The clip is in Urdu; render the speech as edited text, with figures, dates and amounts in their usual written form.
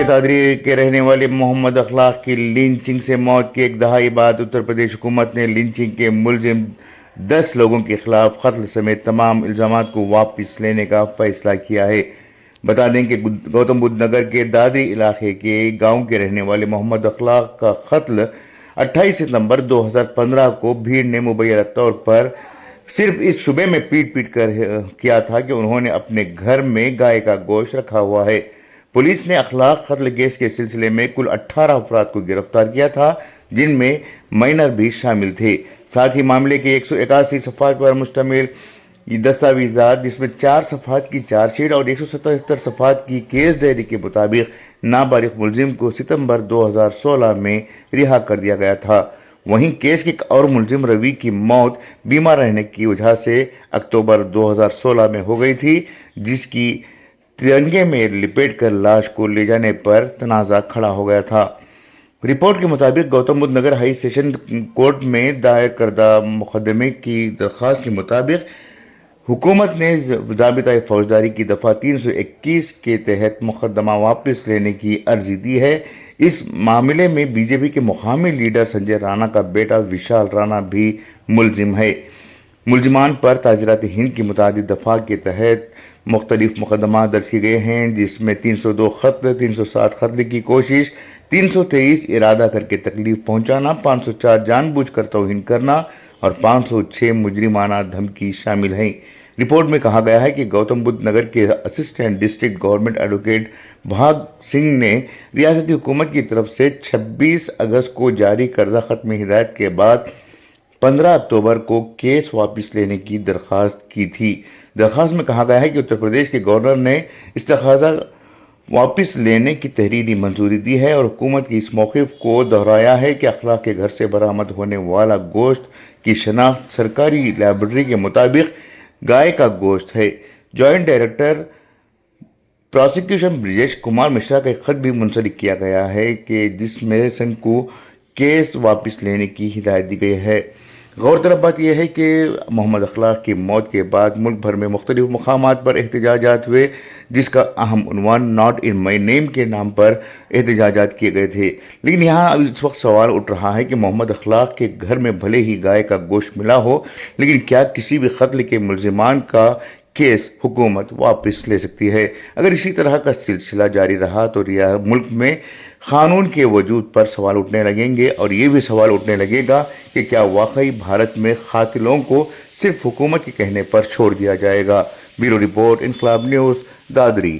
کے دادری کے رہنے والے محمد اخلاق کی لنچنگ سے موت کی ایک دہائی بعد اتر پردیش حکومت نے لنچنگ کے ملزم 10 لوگوں کے خلاف قتل سمیت تمام الزامات کو واپس لینے کا فیصلہ کیا ہے۔ بتا دیں کہ گوتم بدھ نگر کے دادری علاقے کے گاؤں کے رہنے والے محمد اخلاق کا قتل 28 ستمبر 2015 کو بھیڑ نے مبینہ طور پر صرف اس شبے میں پیٹ کر کیا تھا کہ انہوں نے اپنے گھر میں گائے کا گوشت رکھا ہوا ہے۔ پولیس نے اخلاق قتل کیس کے سلسلے میں کل 18 افراد کو گرفتار کیا تھا، جن میں مائنر بھی شامل تھے۔ ساتھ ہی معاملے کے 181 صفحات پر مشتمل دستاویزات، جس میں 4 صفحات کی چارج شیٹ اور 177 صفحات کی کیس ڈائری کے مطابق نابالغ ملزم کو ستمبر 2016 میں رہا کر دیا گیا تھا۔ وہیں کیس کے ایک اور ملزم روی کی موت بیمار رہنے کی وجہ سے اکتوبر 2016 میں ہو گئی تھی، جس کی ترنگے میں لپیٹ کر لاش کو لے جانے پر تنازع کھڑا ہو گیا تھا۔ رپورٹ کے مطابق Gautam Buddh Nagar high session court میں دائر کردہ مقدمے کی درخواست کے مطابق حکومت نے ضابطۂ فوجداری کی دفعہ 321 کے تحت مقدمہ واپس لینے کی عرضی دی ہے۔ اس معاملے میں بی جے پی کے مقامی لیڈر سنجے رانا کا بیٹا وشال رانا بھی ملزم ہے۔ ملزمان پر تعزیرات ہند کی متعدد دفعہ کے تحت مختلف مقدمات درج کیے گئے ہیں، جس میں 302 قتل، 307 قتل کی کوشش، 323 ارادہ کر کے تکلیف پہنچانا، 504 جان بوجھ کر توہین کرنا اور 506 مجرمانہ دھمکی شامل ہیں۔ رپورٹ میں کہا گیا ہے کہ گوتم بدھ نگر کے اسسٹنٹ ڈسٹرکٹ گورنمنٹ ایڈوکیٹ بھاگ سنگھ نے ریاستی حکومت کی طرف سے 26 اگست کو جاری کردہ ختم ہدایت کے بعد 15 اکتوبر کو کیس واپس لینے کی درخواست کی تھی۔ درخواست میں کہا گیا ہے کہ اتر پردیش کے گورنر نے استخاذہ واپس لینے کی تحریری منظوری دی ہے اور حکومت کی اس موقف کو دہرایا ہے کہ اخلاق کے گھر سے برآمد ہونے والا گوشت کی شناخت سرکاری لیبارٹری کے مطابق گائے کا گوشت ہے۔ Joint director prosecution Brijesh Kumar Mishra کا ایک خط بھی منسلک کیا گیا ہے کہ جس میں سنگھ کو کیس واپس لینے کی ہدایت دی گئی ہے۔ غور طلب بات یہ ہے کہ محمد اخلاق کی موت کے بعد ملک بھر میں مختلف مقامات پر احتجاجات ہوئے، جس کا اہم عنوان ناٹ ان مائی نیم کے نام پر احتجاجات کیے گئے تھے۔ لیکن یہاں اس وقت سوال اٹھ رہا ہے کہ محمد اخلاق کے گھر میں بھلے ہی گائے کا گوشت ملا ہو، لیکن کیا کسی بھی قتل کے ملزمان کا کیس حکومت واپس لے سکتی ہے؟ اگر اسی طرح کا سلسلہ جاری رہا تو ملک میں قانون کے وجود پر سوال اٹھنے لگیں گے، اور یہ بھی سوال اٹھنے لگے گا کہ کیا واقعی بھارت میں قاتلوں کو صرف حکومت کے کہنے پر چھوڑ دیا جائے گا۔ بیورو رپورٹ، انقلاب نیوز، دادری۔